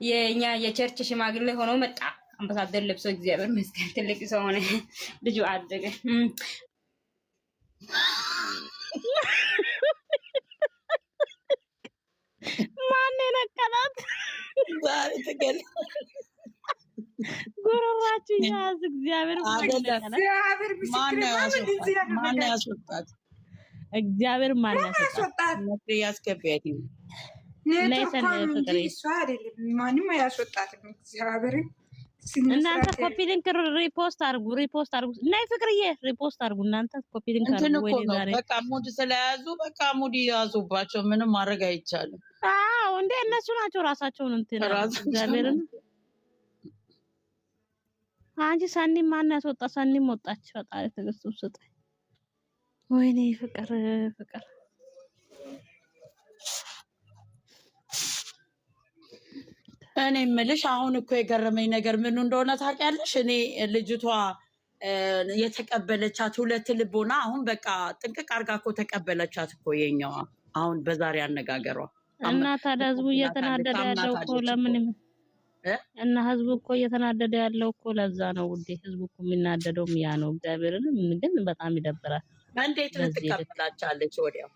የኛ የቸርች ሽማግሌ ሆኖ መጣ። አምባሳደር ለብሶ እግዚአብሔር ይመስገን ትልቅ ሰው ሆነ። ልጁ አደገ። ማን ነቀላት? ዛሬ ተገለ ጉሮሯችሁ ያዝ። እግዚአብሔር ማን ያስወጣት? እግዚአብሔር ማን ያስወጣት? ያስገቢያት ማንም አያስወጣትም። እግዚአብሔር እናንተ ኮፒ ሊንክ ሪፖስት አርጉ። ናይ ፍቅርዬ ሪፖስት አርጉ። እናንተ ኮፒ ሊንክ አርጉ። ወይ ዛሬ በቃ ሙድ ስለያዙ በቃ ሙድ ያዙባቸው። ምንም ማድረግ አይቻልም። አዎ እንደ እነሱ ናቸው ራሳቸውን እንትን እግዚአብሔርን አንቺ ሳኒ ማን ያስወጣ? ሳኒም ወጣች። ፈጣሪ ትግስቱ ስጠኝ። ወይኔ ፍቅር እኔ የምልሽ አሁን እኮ የገረመኝ ነገር ምን እንደሆነ ታውቂያለሽ? እኔ ልጅቷ የተቀበለቻት ሁለት ልቦና አሁን በቃ ጥንቅቅ አርጋ እኮ ተቀበለቻት እኮ የኛዋ አሁን በዛሬ አነጋገሯ እና ታዲያ ህዝቡ እየተናደደ ያለው እኮ ለምን እና ህዝቡ እኮ እየተናደደ ያለው እኮ ለዛ ነው ውዴ። ህዝቡ እኮ የሚናደደው ያ ነው። እግዚአብሔርን ግን በጣም ይደብራል። እንዴት ልትቀበላቻለች ወዲያው?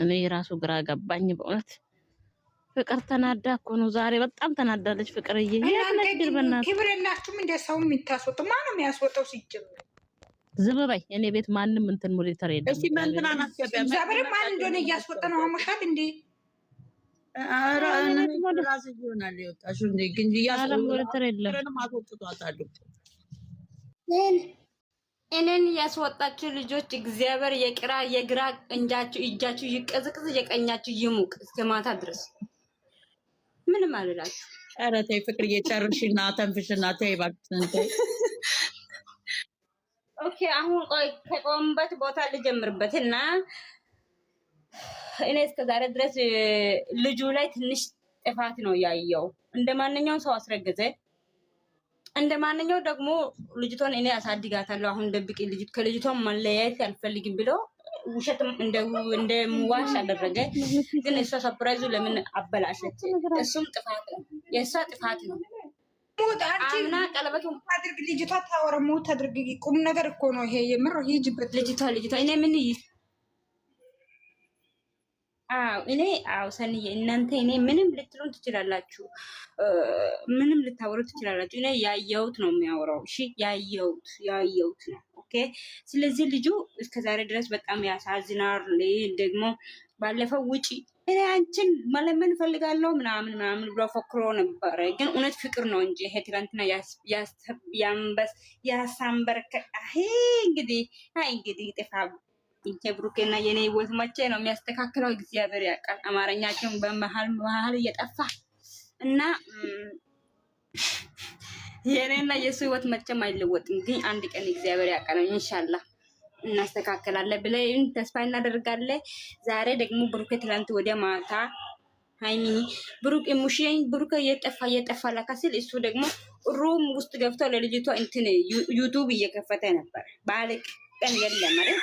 እኔ ራሱ ግራ ገባኝ በእውነት። ፍቅር ተናዳ እኮ ነው ዛሬ በጣም ተናዳለች። ፍቅርዬ ክብር የላችሁም እንደ ሰው የሚታስወጡ ማነው የሚያስወጣው? ሲጀምር ዝም በይ። እኔ ቤት ማንም እንትን ሞኒተር የለም። እስቲ መንትና ናስገቢያ ዛሬ ማን እንደሆነ እያስወጣ ነው። አሞሻል እንዴ? አራ ራስ ይሆናል ይወጣሽው እንዴ? ግን ሞኒተር የለም። አስወጥቷታል። እኔን ያስወጣችሁ ልጆች እግዚአብሔር የግራ እጃችሁ ይቀዝቅዝ የቀኛችሁ ይሙቅ እስከ ማታ ድረስ ምንም አልላችሁ። ኧረ ተይ ፍቅርዬ ጨርሽና ተንፍሽና ተይ እባክሽን ተይ። ኦኬ አሁን ቆይ ከቆምበት ቦታ ልጀምርበትና እኔ እስከዛሬ ድረስ ልጁ ላይ ትንሽ ጥፋት ነው ያየው። እንደማንኛውም ሰው አስረገዘ። እንደማንኛው ደግሞ ልጅቷን እኔ አሳድጋታለሁ አሁን ደብቂ ልጅት ከልጅቷን ማለያየት አልፈልግም ብሎ ውሸትም እንደ ሙዋሽ አደረገ። ግን እሷ ሰርፕራይዙ ለምን አበላሸች? እሱም ጥፋት ነው፣ የእሷ ጥፋት ነው። አምና ቀለበቱን አድርግ ልጅቷ ታወረሙ ታድርግ። ቁም ነገር እኮ ነው ይሄ የምር ሂጅበት። ልጅቷ እኔ ምን እኔ ሰንዬ እናንተ እኔ ምንም ልትሉን ትችላላችሁ፣ ምንም ልታወሩ ትችላላችሁ። እኔ ያየሁት ነው የሚያወራው። እሺ ያየሁት ነው። ኦኬ ስለዚህ ልጁ እስከዛሬ ድረስ በጣም ያሳዝናል። ደግሞ ባለፈው ውጪ እኔ አንቺን መለመን ፈልጋለሁ ምናምን ብሎ ፎክሮ ነበረ። ግን እውነት ፍቅር ነው እንጂ ይሄ ትላንትና ያሳንበርከ እንግዲህ ጥፋ ብሩኬና የኔ ህይወት መቼ ነው የሚያስተካክለው? እግዚአብሔር ያውቃል። አማርኛቸውን በመሀል እየጠፋ እና የኔና የሱ ህይወት መቼም አይለወጥም። ግን አንድ ቀን እግዚአብሔር ያውቃል። ኢንሻአላህ እናስተካክላለን ብለን ተስፋ እናደርጋለን። ዛሬ ደግሞ ብሩኬ ትላንት ወዲያ ማታ ሃይሚ ብሩኬ እየጠፋ ላካስል እሱ ደግሞ ሩም ውስጥ ገብቶ ለልጅቷ እንትን ዩቲዩብ እየከፈተ ነበር። ባለቅ ቀን የለም አይደል?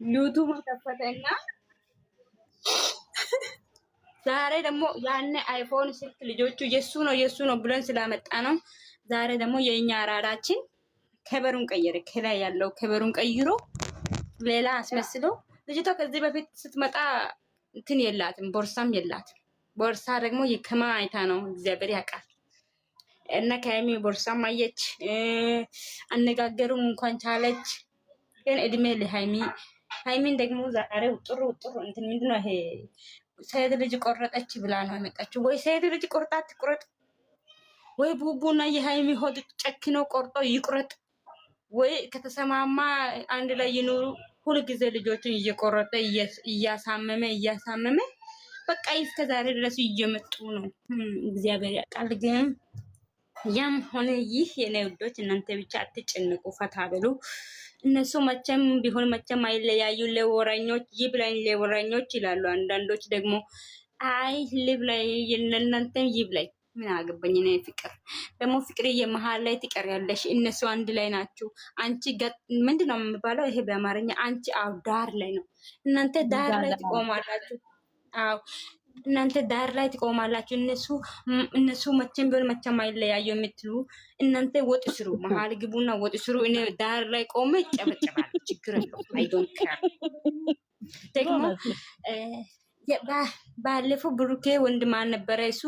ዩቲዩብ ከፈተና ዛሬ ደግሞ ያኔ አይፎን ስልክ ልጆቹ የሱ ነው ብለን ስላመጣ ነው። ዛሬ ደግሞ የኛ አራዳችን ከበሩን ቀየረ። ከላይ ያለው ከበሩን ቀይሮ ሌላ አስመስሎ ልጅቷ ከዚህ በፊት ስትመጣ እንትን የላትም፣ ቦርሳም የላትም። ቦርሳ ደግሞ የከማ አይታ ነው እግዚአብሔር ያውቃል። እና ከሃይሚ ቦርሳም አየች፣ አነጋገሩም እንኳን ቻለች። ግን እድሜ ሃይሚን ደግሞ ዛሬው ጥሩ እንትን ምንድነው ይሄ ሴት ልጅ ቆረጠች ብላ ነው የመጣችው። ወይ ሴት ልጅ ቆርጣት ትቁረጥ፣ ወይ ቡቡና የሃይሚ ሆድ ጨክኖ ቆርጦ ይቁረጥ፣ ወይ ከተሰማማ አንድ ላይ ይኑሩ። ሁሉ ጊዜ ልጆችን እየቆረጠ እያሳመመ በቃ እስከ ዛሬ ድረስ እየመጡ ነው። እግዚአብሔር ያውቃል። ግን ያም ሆነ ይህ የኔ ውዶች እናንተ ብቻ አትጨንቁ፣ ፈታ በሉ። እነሱ መቼም ቢሆን መቼም አይለያዩ። ለወራኞች ይብላኝ ለወራኞች ይላሉ። አንዳንዶች ደግሞ አይ ልብላይ የእናንተም ይብላኝ ምን አገባኝ። እኔ ፍቅር ደግሞ ፍቅር የመሃል ላይ ትቀሪያለሽ። እነሱ አንድ ላይ ናችሁ። አንቺ ምንድነው የሚባለው ይሄ በአማርኛ? አንቺ ዳር ላይ ነው፣ እናንተ ዳር ላይ ትቆማላችሁ። እናንተ ዳር ላይ ትቆማላችሁ። እነሱ መቼም ቢሆን መቼም አይለያዩ የምትሉ እናንተ ወጥ ስሩ፣ መሀል ግቡና ወጥ ስሩ። እኔ ዳር ላይ ቆሜ ጨበጨባለሁ። ችግር የለውም። አይ ዶንት ኬር። ደግሞ ባለፈው ብሩኬ ወንድም አልነበረ እሱ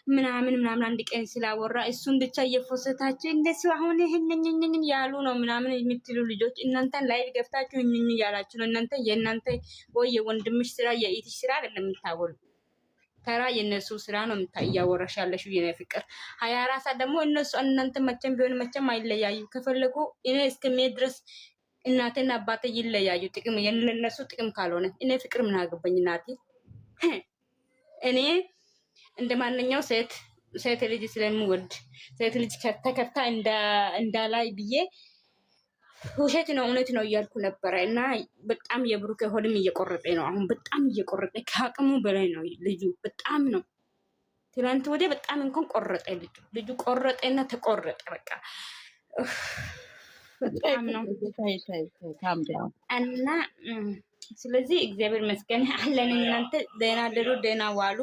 ምናምን አንድ ቀን ስላወራ እሱን ብቻ እየፎሰታችሁ እንደሱ አሁን ይህንን ያሉ ነው ምናምን የምትሉ ልጆች እናንተን ላይቭ ገብታችሁ ይህንን እያላችሁ ነው። እናንተ የእናንተ ወይ የወንድምሽ ስራ የኢትሽ ስራ አይደለም የምታወሩ፣ ተራ የእነሱ ስራ ነው እያወራሽ ያለሽው የኔ ፍቅር። 24 ሰዓት ደግሞ እነሱ እናንተ መቼም ቢሆን መቼም አይለያዩ። ከፈለጉ እኔ እስከሚሄድ ድረስ እናቴና አባቴ ይለያዩ። ጥቅም የነሱ ጥቅም ካልሆነ እኔ ፍቅር ምን አገባኝ? እናቴ እኔ እንደ ማንኛው ሴት ልጅ ስለምወድ ሴት ልጅ ተከፍታ እንዳላይ ብዬ ውሸት ነው እውነት ነው እያልኩ ነበረ። እና በጣም የብሩክ ሆድም እየቆረጠ ነው አሁን፣ በጣም እየቆረጠ ከአቅሙ በላይ ነው ልጁ። በጣም ነው ትላንት ወዲያ በጣም እንኳን ቆረጠ ልጁ ቆረጠና ተቆረጠ በቃ በጣም ነው እና ስለዚህ እግዚአብሔር ይመስገን አለን። እናንተ ደህና ደሩ፣ ደህና ዋሉ።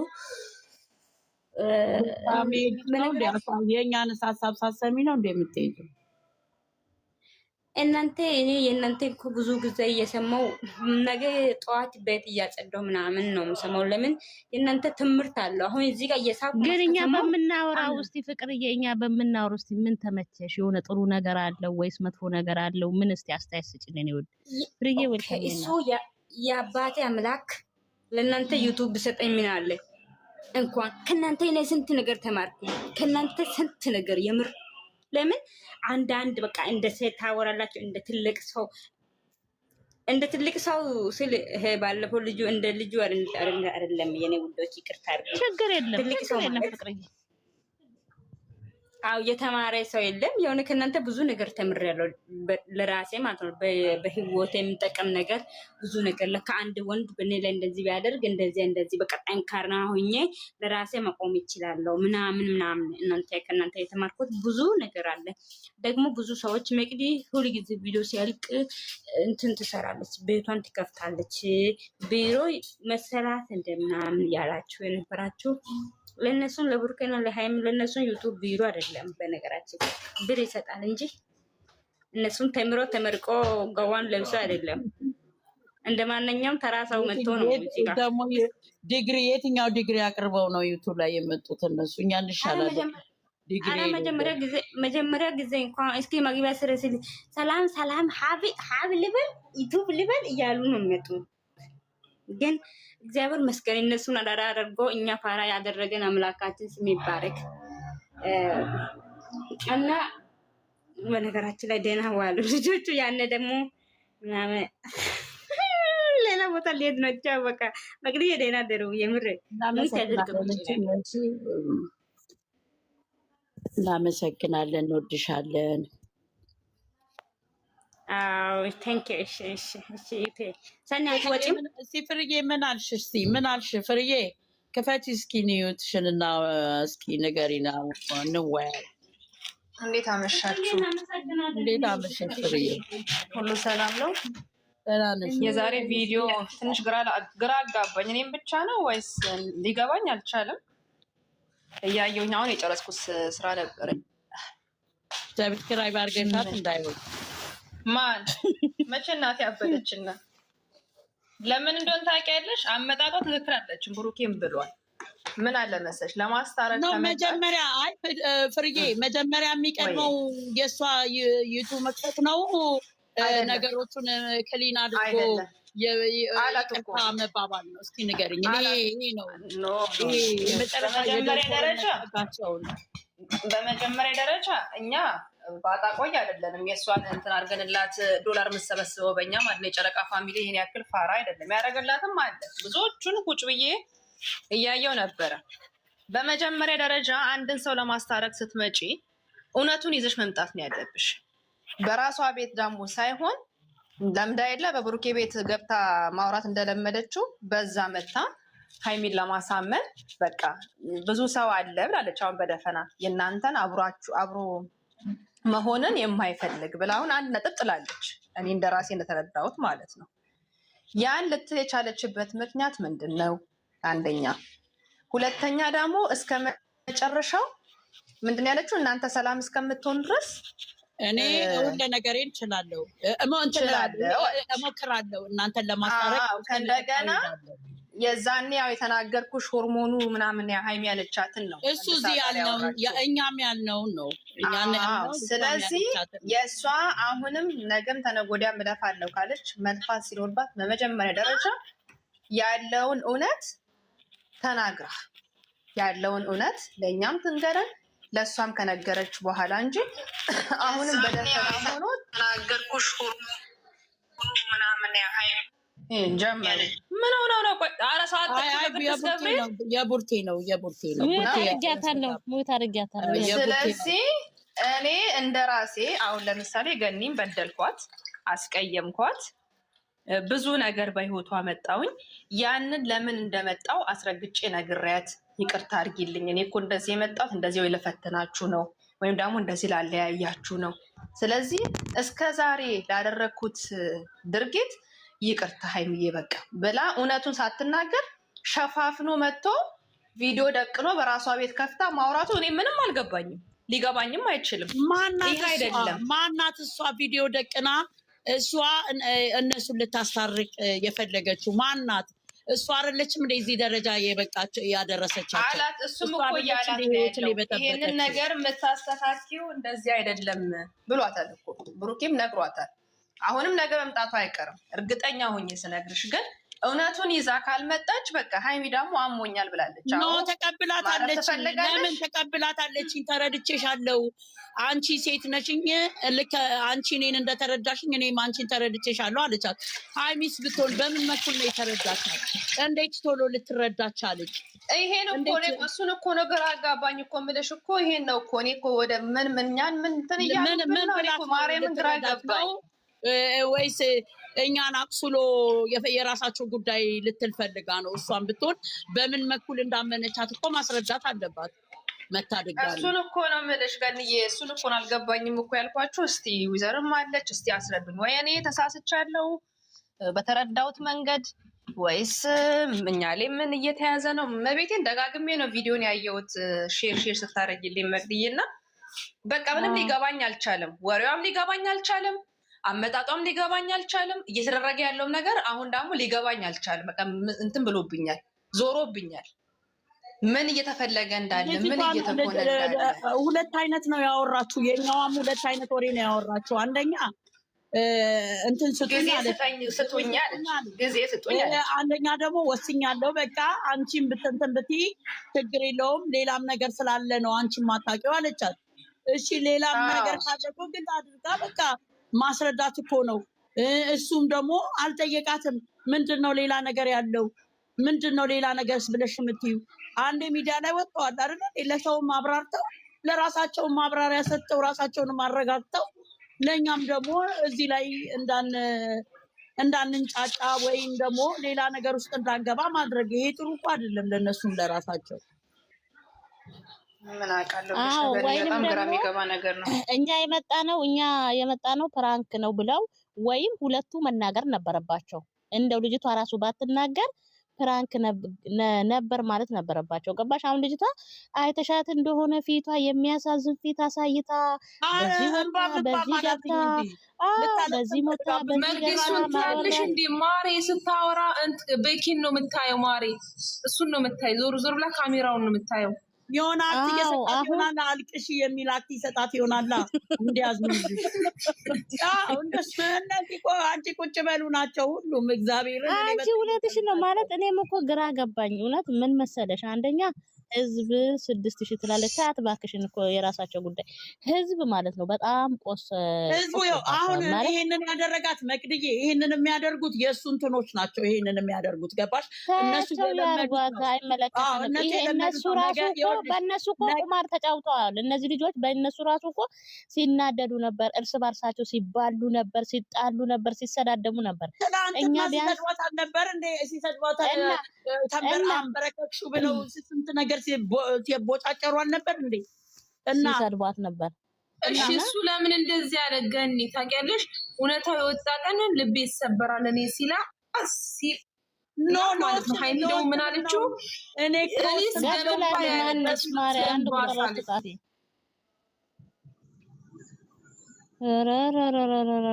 የእኛን ሀሳብ ሳሰሚ ነው እንደምትሄጂው እናንተ እኔ የእናንተ እኮ ብዙ ጊዜ እየሰማው ነገ ጠዋት ቤት እያጸዳው ምናምን ነው የምሰማው። ለምን የእናንተ ትምህርት አለው። አሁን እዚህ ጋር እየሳቁ ግን እኛ በምናወራው ውስጥ ፍቅርዬ፣ እኛ በምናወራው ውስጥ ምን ተመቸሽ? የሆነ ጥሩ ነገር አለው ወይስ መጥፎ ነገር አለው? ምን እስቲ አስተያየት ስጪልን። ይወድ ፍቅርዬ ወልከኝ እሱ የአባቴ አምላክ ለእናንተ ዩቱብ ብሰጠኝ ምን አለ? እንኳን ከእናንተ እኔ ስንት ነገር ተማርኩ። ከእናንተ ስንት ነገር የምር ለምን አንዳንድ በቃ እንደ ሴት ታወራላችሁ፣ እንደ ትልቅ ሰው ስል ይሄ ባለፈው ልጁ እንደ ልጁ አይደለም የኔ ውዶች፣ ይቅርታ አድርጉ። ችግር የለም ትልቅ ሰው ፍቅርዬ። አው የተማረ ሰው የለም። የሆነ ከእናንተ ብዙ ነገር ተምሬያለሁ ለራሴ ማለት ነው። በህይወት የምጠቀም ነገር ብዙ ነገር ለካ አንድ ወንድ በእኔ ላይ እንደዚህ ቢያደርግ እንደዚህ በቃ ጠንካራ ሆኜ ለራሴ መቆም ይችላለሁ ምናምን። እናንተ ከእናንተ የተማርኩት ብዙ ነገር አለ። ደግሞ ብዙ ሰዎች መቅዲ ሁሉ ጊዜ ቪዲዮ ሲያልቅ እንትን ትሰራለች፣ ቤቷን ትከፍታለች፣ ቢሮ መሰራት እንደምናምን ያላችሁ የነበራችሁ ለነሱን ለቡርኬና ለሃይም ለነሱን ዩቲዩብ ቢሮ አይደለም። በነገራችን ብር ይሰጣል እንጂ እነሱን ተመርቆ ገዋን ለብሶ አይደለም። እንደማንኛውም ተራ ሰው መጥቶ ነው እዚህ ጋር ደግሞ ዲግሪ የትኛው ዲግሪ አቅርበው ነው ዩቲዩብ ላይ የመጡት እነሱ? እኛ እንሻላለን። ዲግሪ መጀመሪያ ጊዜ እንኳን እስኪ መግቢያ ስለ ሰላም ሀብ ልበል ዩቲዩብ ልበል እያሉ ነው የሚመጡት። ግን እግዚአብሔር መስገን እነሱን አዳራ አድርጎ እኛ ፋራ ያደረገን አምላካችን ስም ይባረክ። እና በነገራችን ላይ ደህና ዋሉ ልጆቹ። ያኔ ደግሞ ምናምን ሌላ ቦታ ሊሄድ ነው። በቃ መቅዲ ደህና ደሩ። የምር እናመሰግናለን፣ እንወድሻለን። እስኪ ፍርዬ ምን አልሽ? እስኪ ምን አልሽ ፍርዬ? ክፈቺ እስኪ ኒውትሽን እና እስኪ ንገሪና እንወያይ። እንዴት አመሻችሁ? እንዴት አመሸሽ ፍርዬ? ሁሉ ሰላም ነው? ደህና ነሽ? የዛሬ ቪዲዮ ትንሽ ግራ አጋባኝ። እኔም ብቻ ነው ወይስ ሊገባኝ አልቻለም። እያየሁኝ አሁን የጨረስኩት ስራ ነበረኝ። ሰብስክራይብ አድርገሻት እንዳይሆን ማን መቼ እናቴ ያበደችና ለምን እንደሆነ ታውቂያለሽ? አመጣጧ ትክክል አለችም። ብሩኬም ብሏል። ምን አለ መሰለሽ ለማስታረቅ ነው መጀመሪያ። አይ ፍርዬ መጀመሪያ የሚቀድመው የእሷ ዩቱብ መክፈት ነው። ነገሮቹን ክሊን አድርጎ ይቅርታ መባባል ነው። እስኪ ንገሪኝ። ይሄ ነው በመጀመሪያ ደረጃ እኛ ባጣ ቆይ አይደለንም። የእሷን እንትን አድርገንላት ዶላር የምትሰበስበው በእኛ ማለት ነው። የጨረቃ ፋሚሊ ይሄን ያክል ፋራ አይደለም። ያደረገላትም አለ። ብዙዎቹን ቁጭ ብዬ እያየው ነበረ። በመጀመሪያ ደረጃ አንድን ሰው ለማስታረቅ ስትመጪ እውነቱን ይዘሽ መምጣት ነው ያለብሽ። በራሷ ቤት ደግሞ ሳይሆን ለምዳ የለ በብሩኬ ቤት ገብታ ማውራት እንደለመደችው በዛ መታ ሀይሚን ለማሳመን በቃ ብዙ ሰው አለ ብላለች። አሁን በደፈና የእናንተን አብሮ መሆንን የማይፈልግ ብላ አሁን አንድ ነጥብ ጥላለች። እኔ እንደራሴ እንደተረዳሁት ማለት ነው። ያን ልትል የቻለችበት ምክንያት ምንድን ነው? አንደኛ። ሁለተኛ ደግሞ እስከ መጨረሻው ምንድን ያለችው እናንተ ሰላም እስከምትሆን ድረስ እኔ ሁሉ ነገሬን እችላለሁ እሞክራለሁ እናንተን ለማስታረቅ። ከእንደገና የዛኔ ያው የተናገርኩሽ ሆርሞኑ ምናምን ሀይሚ ያለቻትን ነው እሱ እዚህ ያልነው እኛም ያልነውን ነው። ስለዚህ የእሷ አሁንም ነገም ተነገ ወዲያ እለፋለሁ ካለች መልፋት ሲኖርባት በመጀመሪያ ደረጃ ያለውን እውነት ተናግራ ያለውን እውነት ለእኛም ትንገረን ለእሷም ከነገረች በኋላ እንጂ አሁንም በደፈና ሆኖ ተናገርኩሽ ሆርሞኑ ምናምን ሀይሚ ጀመሩ። ምን ሆነው ነው? ኧረ ሰዓት የቡርቴ ነው ሙት አድርጊያታለሁ። ስለዚህ እኔ እንደ ራሴ አሁን ለምሳሌ ገኒም በደልኳት፣ አስቀየምኳት፣ ብዙ ነገር በህይወቷ መጣውኝ። ያንን ለምን እንደመጣው አስረግጬ ነግሬያት ይቅርታ አድርጊልኝ፣ እኔ እኮ እንደዚህ የመጣሁት እንደዚህ ወይ ለፈተናችሁ ነው ወይም ደግሞ እንደዚህ ላለያያችሁ ነው። ስለዚህ እስከ ዛሬ ላደረግኩት ድርጊት ይቅርታ ሀይሚዬ በቃ ብላ እውነቱን ሳትናገር ሸፋፍኖ መጥቶ ቪዲዮ ደቅኖ በራሷ ቤት ከፍታ ማውራቱ እኔ ምንም አልገባኝም፣ ሊገባኝም አይችልም። ይህ አይደለም። ማናት እሷ ቪዲዮ ደቅና እሷ እነሱን ልታስታርቅ የፈለገችው ማናት? እሷ አይደለችም እንደዚህ ደረጃ የበቃቸው ያደረሰቻቸው አላት። እሱም እኮ እያላት ይሄንን ነገር የምታስተካኪው እንደዚህ አይደለም ብሏታል እኮ ብሩኬም ነግሯታል። አሁንም ነገ መምጣቱ አይቀርም እርግጠኛ ሆኜ ስነግርሽ፣ ግን እውነቱን ይዛ ካልመጣች በቃ ሀይሚ ደግሞ አሞኛል ብላለች። ኖ ተቀብላታለች። ለምን ተቀብላታለች? ተረድቼሻለሁ፣ አንቺ ሴት ነሽኝ፣ ልክ አንቺ እኔን እንደተረዳሽኝ እኔም አንቺን ተረድቼሻለሁ አለቻት። ሀይሚስ ብትሆን በምን መኩል ነው የተረዳቻት? እንዴት ቶሎ ልትረዳች አለች? ይሄን እኮ እሱን እኮ ነው ግራ አጋባኝ እኮ የምልሽ እኮ ይሄን ነው እኮ እኔ እኮ ወደ ምን እንትን እያልን ነው ማርያምን ግራ ገባኝ። ወይስ እኛን አቅሱሎ የራሳቸው ጉዳይ ልትል ፈልጋ ነው? እሷን ብትሆን በምን መኩል እንዳመነቻት እኮ ማስረዳት አለባት። መታደጋለ እሱን እኮ ነው የምልሽ ገንዬ፣ እሱን እኮ ነው አልገባኝም እኮ ያልኳችሁ። እስቲ ዊዘርም አለች፣ እስቲ አስረዱኝ። ወይ እኔ ተሳስቻለሁ በተረዳሁት መንገድ ወይስ እኛ ላይ ምን እየተያዘ ነው? መቤቴን ደጋግሜ ነው ቪዲዮን ያየሁት ሼር ስታደርጊልኝ መቅድዬና በቃ ምንም ሊገባኝ አልቻለም። ወሬዋም ሊገባኝ አልቻለም፣ አመጣጧም ሊገባኝ አልቻለም። እየተደረገ ያለውም ነገር አሁን ደግሞ ሊገባኝ አልቻለም። በቃ እንትን ብሎብኛል፣ ዞሮብኛል። ምን እየተፈለገ እንዳለ ምን እየተኮነ እንዳለ ሁለት አይነት ነው ያወራችሁ። የኛዋም ሁለት አይነት ወሬ ነው ያወራችሁ። አንደኛ እንትን ስጡኝ ጊዜ ስጡኝ፣ አንደኛ ደግሞ ወስኛለሁ በቃ አንቺን ብትንትን ብትይ ችግር የለውም ሌላም ነገር ስላለ ነው አንቺን ማታውቂው አለቻት። እሺ ሌላም ነገር ካደረጎ ግን አድርጋ በቃ ማስረዳት እኮ ነው። እሱም ደግሞ አልጠየቃትም። ምንድን ነው ሌላ ነገር ያለው? ምንድን ነው ሌላ ነገር ብለሽ የምትዩ? አንድ ሚዲያ ላይ ወጥተዋል አይደል? ለሰውም አብራርተው ለራሳቸው ማብራሪያ ሰጥተው ራሳቸውን አረጋግተው ለእኛም ደግሞ እዚህ ላይ እንዳንንጫጫ ወይም ደግሞ ሌላ ነገር ውስጥ እንዳንገባ ማድረግ ይሄ ጥሩ እኮ አይደለም ለእነሱም ለራሳቸው። ምን አውቃለሁ በጣም ግራ የሚገባ ነገር ነው። እኛ የመጣ ነው ፕራንክ ነው ብለው ወይም ሁለቱ መናገር ነበረባቸው። እንደው ልጅቷ ራሱ ባትናገር ፕራንክ ነበር ማለት ነበረባቸው። ገባሽ? አሁን ልጅቷ አይተሻት እንደሆነ ፊቷ የሚያሳዝን ፊት አሳይታ በዚህ ወጣ በዚህ ገብታ በዚህ ሞታ በዚህ ገባሽ እንዴ? ማሬ ስታወራ በኪን ነው የምታየው። ማሬ እሱን ነው የምታየው። ዞር ዞር ብላ ካሜራውን ነው የምታየው። የሆነ አክት እየሰጣት ይሆናል። አልቅሽ የሚል አክት ይሰጣት ይሆናል። እንዲያዝኑልሽ እነዚህ እኮ አንቺ ቁጭ በሉ ናቸው ሁሉም። እግዚአብሔር አንቺ እውነትሽ ነው ማለት እኔም እኮ ግራ ገባኝ። እውነት ምን መሰለሽ፣ አንደኛ ህዝብ 6000 ትላለች። ታያት እባክሽን እኮ የራሳቸው ጉዳይ ህዝብ ማለት ነው። በጣም ህዝቡ አሁን ይሄንን ያደረጋት መቅድዬ፣ ይሄንን የሚያደርጉት የእሱ እንትኖች ናቸው። ይሄንን የሚያደርጉት ገባሽ? እነሱ ያደርጓት አይመለከትም። እነሱ ራሱ እኮ በእነሱ እኮ ቁማር ተጫውተዋል። እነዚህ ልጆች በእነሱ ራሱ እኮ ሲናደዱ ነበር፣ እርስ በርሳቸው ሲባሉ ነበር፣ ሲጣሉ ነበር፣ ሲሰዳደሙ ነበር። እኛ ቢያንስ ነበር እንደ ሲሰድቧት አንበረከክሹ ብለው ስንት ነገር ሲቦጫጨሩ አልነበር እንዴ? እና ሲሰድቧት ነበር። እሺ እሱ ለምን እንደዚህ ያለ ገኒ ታውቂያለሽ? እውነታው የወጣ ቀን ልቤ ይሰበራል እኔ ኖ ማለት ነው። ሀይሚ ደግሞ ምን አለችው? እኔ ማነሽ ማርያም አንድ ቁጥር ጻፊ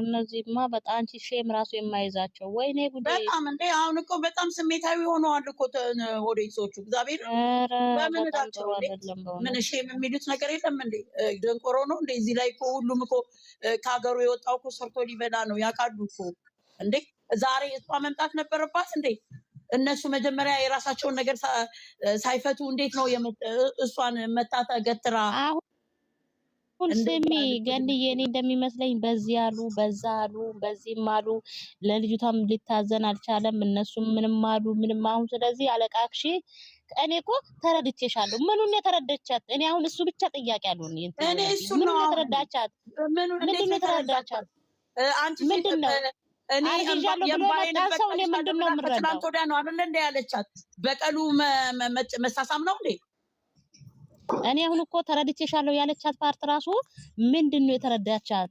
እነዚህማ በጣም አንቺ ሼም ራሱ የማይዛቸው ወይኔ ጉዴ! በጣም እንዴ! አሁን እኮ በጣም ስሜታዊ ሆነዋል እኮ ኦዲየንሶቹ። እግዚአብሔር በምን እዳቸው ምን ሼም የሚሉት ነገር የለም እንዴ? ደንቆሮ ነው እንዴ? እዚህ ላይ እኮ ሁሉም እኮ ከሀገሩ የወጣው እኮ ሰርቶ ሊበላ ነው። ያውቃሉ እኮ እንዴ! ዛሬ እሷ መምጣት ነበረባት እንዴ? እነሱ መጀመሪያ የራሳቸውን ነገር ሳይፈቱ እንዴት ነው እሷን መጣታ ገትራ ስሚ ገንዬ፣ እኔ እንደሚመስለኝ በዚህ አሉ በዛ አሉ በዚህም አሉ። ለልጅቷም ሊታዘን አልቻለም። እነሱም ምንም አሉ ምንም። አሁን ስለዚህ አለቃክሺ እኔ እኮ ተረድቼሻለሁ። ምኑን የተረዳቻት? እኔ አሁን እሱ ብቻ ጥያቄ አለው። እኔ እሱ ነው የተረዳቻት። ምንድን የተረዳቻት? አንቺ ምንድን ነው እኔ እምባዬን ሰው እኔ ምንድን ነው የምረዳው? ትናንት ወዲያ ነው አይደል እንደ ያለቻት በቀሉ መሳሳም ነው እንዴ? እኔ አሁን እኮ ተረድቼሻለሁ ያለቻት ፓርት ራሱ ምንድን ነው የተረዳቻት?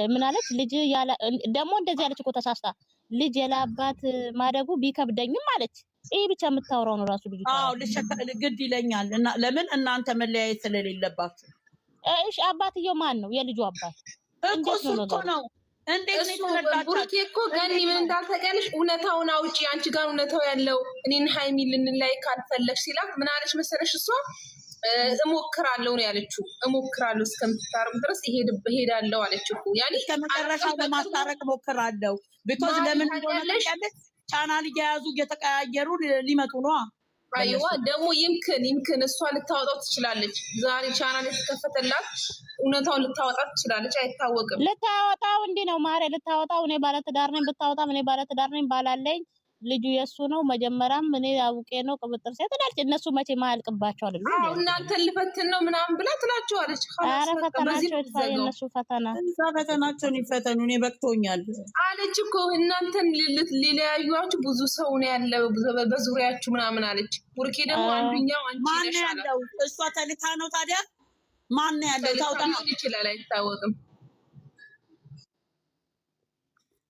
ምን አለች? ልጅ ያለ ደግሞ እንደዚህ ያለች እኮ ተሳስታ ልጅ ያለአባት ማደጉ ቢከብደኝም አለች። ይሄ ብቻ የምታወራው ነው ራሱ ልጅ። አዎ ልሸከል ግድ ይለኛል እና ለምን እናንተ መለያየት ስለሌለባችሁ። እሺ አባትየው ማን ነው? የልጁ አባት እኮ እሱ እኮ ነው። እንዴት ነው የተረዳቻት? ቡርኬ እኮ ገኒ ምን እንዳልተቀልሽ እውነታውን አውጪ፣ አንቺ ጋር እውነታው ያለው እኔን ሀይሚ ልንላይ ካልፈለሽ ሲላት ምን አለች መሰለሽ? እሷ እሞክራለሁ ነው ያለችው። እሞክራለሁ እስከምትታረቁ ድረስ እሄዳለሁ አለች እኮ። ያኔ ከመጨረሻ ለማስታረቅ እሞክራለሁ። ቢኮዝ ለምን እንደሆነ ያለች ቻናል እየያዙ እየተቀያየሩ ሊመጡ ነው። አይዋ ደግሞ ይምክን እሷ ልታወጣው ትችላለች። ዛሬ ቻናል የተከፈተላት እውነታውን ልታወጣ ትችላለች። አይታወቅም። ልታወጣው እንዲህ ነው ማሬ፣ ልታወጣው እኔ ባለትዳር ነኝ ብታወጣም እኔ ባለትዳር ነኝ ባላለኝ ልጁ የሱ ነው። መጀመሪያም እኔ አውቄ ነው ቅብጥር ሴት ትላለች። እነሱ መቼ ማያልቅባቸው አይደል? አዎ እናንተን ልፈትን ነው ምናምን ብላ ትላቸዋለች። ኧረ ፈተናቸው የነሱ ፈተና እዛ ፈተናቸውን ይፈተኑ። እኔ በቅቶኛል አለች እኮ እናንተን ሊለያዩአችሁ ብዙ ሰው ነው ያለው በዙሪያችሁ ምናምን አለች። ቡርኬ ደግሞ አንዱኛው አንቺ ነሽ። ማን ያለው? እሷ ተልካ ነው ታዲያ። ማን ያለው? ታውጣ ይችላል አይታወቅም።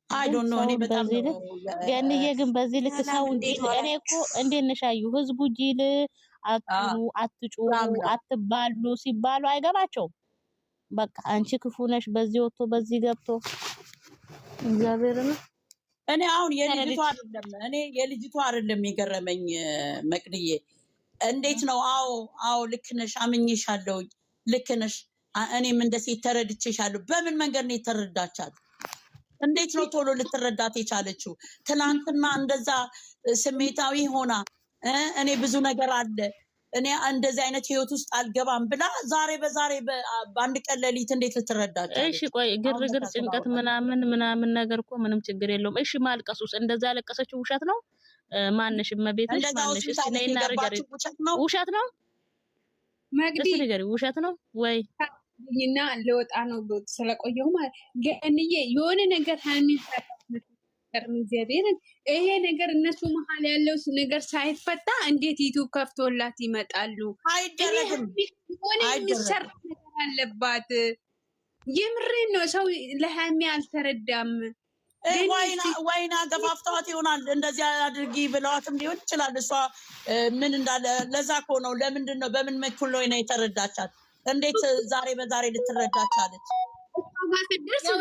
አይ ዶንት ኖ። እኔ በጣም ገንዬ ግን በዚህ ልክ ሰው እኔ እኮ እንዴት ነሻዩ ህዝቡ ጂል አትሩ አትጩ አትባሉ ሲባሉ አይገባቸውም። በቃ አንቺ ክፉ ነሽ በዚህ ወጥቶ በዚህ ገብቶ እግዚአብሔር ነው። እኔ አሁን የልጅቷ አይደለም የገረመኝ መቅድዬ። እንዴት ነው? አዎ ልክ ነሽ፣ አምኜሻለሁ፣ ልክ ነሽ። እኔም እንደ ሴት ተረድቼሻለሁ። በምን መንገድ ነው የተረዳቻት? እንዴት ነው ቶሎ ልትረዳት የቻለችው? ትናንትና እንደዛ ስሜታዊ ሆና እኔ ብዙ ነገር አለ እኔ እንደዚህ አይነት ህይወት ውስጥ አልገባም ብላ ዛሬ በአንድ ቀን ሌሊት እንዴት ልትረዳት? እሺ ቆይ ግርግር ጭንቀት ምናምን ነገር እኮ ምንም ችግር የለውም። እሺ ማልቀሱስ? እንደዛ ያለቀሰችው ውሸት ነው? ማንሽ መቤትሽ ማንሽ? እሺ ነይና ንገሪኝ። ውሸት ነው መግዲ? ንገሪኝ ውሸት ነው ወይ? እና ለወጣ ነው ስለቆየው ማለት ገንዬ የሆነ ነገር እግዚአብሔርን ይሄ ነገር እነሱ መሀል ያለው ነገር ሳይፈታ እንዴት ዩቱብ ከፍቶላት ይመጣሉ? አይደረግም። ሆነ የሚሰራ ነገር አለባት። የምሬን ነው። ሰው ለሃሚ አልተረዳም። ወይና ገፋፍተዋት ይሆናል። እንደዚህ አድርጊ ብለዋትም ሊሆን ይችላል። እሷ ምን እንዳለ ለዛ እኮ ነው። ለምንድን ነው በምን መኩል ነው የተረዳቻት? እንዴት ዛሬ በዛሬ ልትረዳች አለች?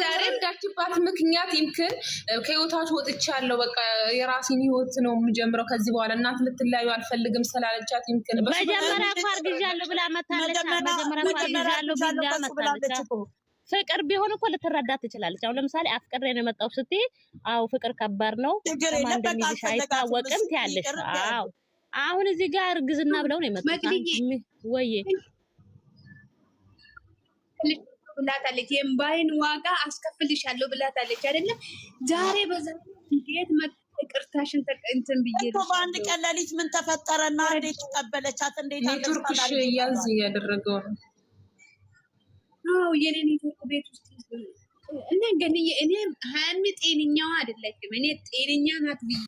ያረዳችባት ምክንያት ይምክን ከህይወታችሁ ወጥቻለሁ፣ በቃ የራሴን ህይወት ነው የምጀምረው ከዚህ በኋላ እናንተ ልትለያዩ አልፈልግም ስላለቻት ይምክን መጀመሪያ አርግዣለሁ ብላ መታለች። መጀመሪያ አርግዣለሁ ብላ መታለች። ፍቅር ቢሆን እኮ ልትረዳት ትችላለች። አሁን ለምሳሌ አፍቅሬ ነው የመጣው ስትይ፣ አዎ ፍቅር ከባድ ነው እንደሚልሽ አይታወቅም ትያለሽ። አዎ አሁን እዚህ ጋር እርግዝና ብለው ነው የመጣው ወይ ብላታለች። የእምባይን ዋጋ አስከፍልሻለሁ ብላታለች አይደለ? ዛሬ በዛሬ እንዴት ይቅርታሽን እንትን ብዬ እኮ በአንድ ቀን ሌሊት ምን ተፈጠረና እንዴት ተቀበለቻት? እንዴት ኔትወርክሽ ያዝ ያደረገው ነው? አዎ የኔ ኔትወርክ ቤት ውስጥ እና ገንዬ እኔ ሀያሚ ጤነኛዋ አይደለችም። እኔ ጤነኛ ናት ብዬ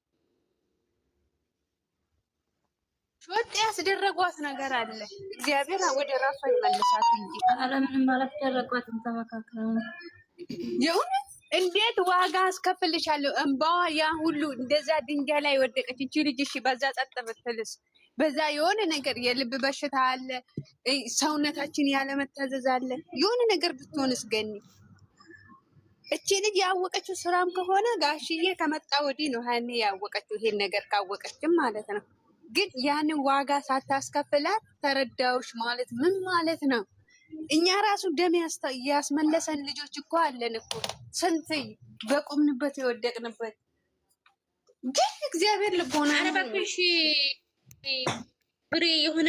ወጥ ያስደረጓት ነገር አለ። እግዚአብሔር ወደ ራሷ ይመልሳት እንጂ አለምንም ማለት ደረጓት ተመካክረው ነው የእውነት እንዴት ዋጋ አስከፍልሻለሁ? እንባዋ ያ ሁሉ እንደዛ ድንጋይ ላይ ወደቀች። እቺ ልጅ እሺ፣ በዛ ጸጥ ብትልስ? በዛ የሆነ ነገር የልብ በሽታ አለ፣ ሰውነታችን ያለመታዘዝ አለ። የሆነ ነገር ብትሆንስ? ገኒ እቺ ልጅ ያወቀችው ስራም ከሆነ ጋሽዬ ከመጣ ወዲህ ነው ሀኒ ያወቀችው። ይሄን ነገር ካወቀችም ማለት ነው። ግን ያንን ዋጋ ሳታስከፍላት ተረዳውሽ ማለት ምን ማለት ነው? እኛ ራሱ ደም ያስመለሰን ልጆች እኮ አለን እኮ ስንት በቆምንበት የወደቅንበት። ግን እግዚአብሔር ልቦና ኧረ እባክሽ ብሬ የሆነ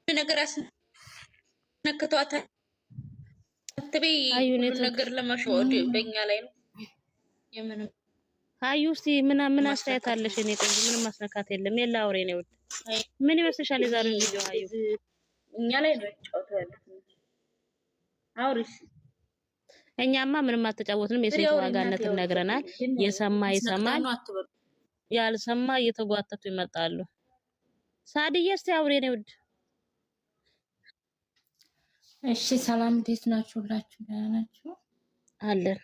ነገር አስነክቷታል አትበይ። ሁሉ ነገር ለመሸወድ በእኛ ላይ ነው የምንም አዩ እስቲ ምን አስተያየት አለሽ? እኔ ቆንጆ ምንም ማስነካት የለም። የላ አውሬ ነው። ምን ይመስልሻል የዛሬው ቪዲዮ? አዩ እኛ ላይ ነው ጫውተው ያሉት። አውሪሽ እኛማ ምንም አልተጫወትንም። የሴት ዋጋነትን ነግረናል። የሰማ ይሰማል፣ ያልሰማ እየተጓተቱ ይመጣሉ። ሳድዬ እስቲ አውሬ ነው ውድ። እሺ ሰላም፣ እንዴት ናችሁ? ሁላችሁ ደህና ናችሁ? አለን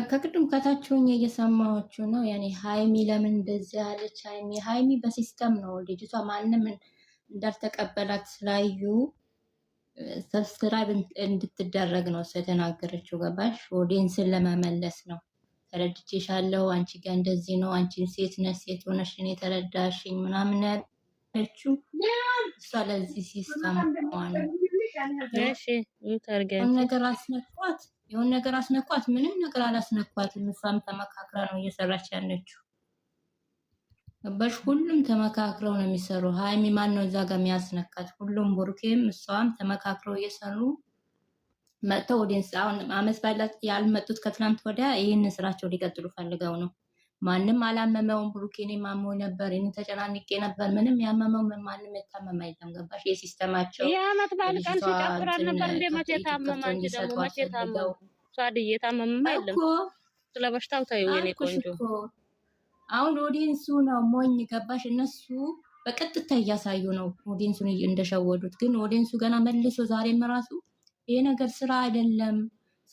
ከቅድም ከታችሁኝ እየሰማችሁ ነው። ያኔ ሃይሚ ለምን እንደዚህ አለች? ሃይሚ በሲስተም ነው ልጅቷ ማንም እንዳልተቀበላት ስላዩ ሰብስክራይብ እንድትደረግ ነው የተናገረችው። ገባሽ? ኦዲየንስን ለመመለስ ነው። ተረድቼሻለሁ፣ አንቺ ጋር እንደዚህ ነው፣ አንቺ ሴት ነሽ፣ ሴት ሆነሽ እኔ ተረዳሽኝ ምናምን ያለችው እሷ ለዚህ ሲስተም ነው። እሺ ይታርገን የሆነ ነገር አስነኳት። ምንም ነገር አላስነኳትም። እሷም ተመካክራ ነው እየሰራች ያለችው። ገባሽ? ሁሉም ተመካክረው ነው የሚሰሩ። ሃይሚ ማን ነው እዛ ጋር የሚያስነካት? ሁሉም ቡርኬም እሷም ተመካክረው እየሰሩ መጥተው ኦዲየንስ አሁን አመት ባላት ያልመጡት ከትናንት ወዲያ ይህን ስራቸው ሊቀጥሉ ፈልገው ነው። ማንም አላመመውም። ቡርኬኔ ማመው ነበር፣ እኔ ተጨናንቄ ነበር። ምንም ያመመው ማንም የታመመ የለም። ገባሽ? የሲስተማቸው የአመት በዓል ቀን ሲጨፍራል ነበር እንደ መቼ ታመመ? አንቺ ደግሞ መቼ ታመመ? ሳድዬ ታመመማ የለም። ስለ በሽታው ታዩ የኔ ቆንጆ። አሁን ኦዲየንሱ ነው ሞኝ። ገባሽ? እነሱ በቀጥታ እያሳዩ ነው ኦዲየንሱን እንደሸወዱት። ግን ኦዲየንሱ ገና መልሶ ዛሬም ራሱ ይሄ ነገር ስራ አይደለም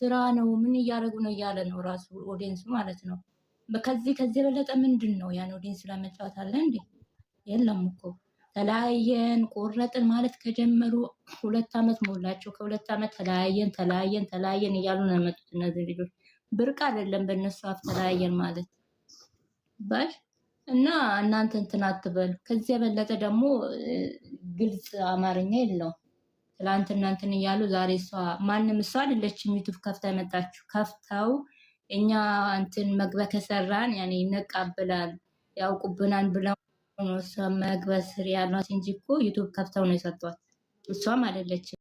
ስራ ነው ምን እያደረጉ ነው እያለ ነው ራሱ ኦዲየንሱ ማለት ነው። ከዚህ የበለጠ ምንድን ነው? ያን ኦዲየንስ ለመጫወት አለ እንዴ? የለም እኮ ተለያየን ቆረጥን ማለት ከጀመሩ 2 ዓመት ሞላቸው። ከ2 ዓመት ተለያየን እያሉ ነው የመጡት እነዚህ ልጆች። ብርቅ አይደለም በእነሱ አፍ ተለያየን ማለት ባሽ እና እናንተ እንትን አትበሉ። ከዚህ የበለጠ ደግሞ ግልጽ አማርኛ የለውም። ትላንትና እንትን እያሉ ዛሬ እሷ አይደለችም ዩቲዩብ ከፍታ የመጣችው። ከፍተው እኛ እንትን መግቢያ ከሰራን ያኔ ይነቃብላል ያውቁብናል ብለው ነው እሷ መግቢያ ስር ያሏት እንጂ እኮ ዩቲዩብ ከፍተው ነው የሰጧት። እሷም አይደለችም።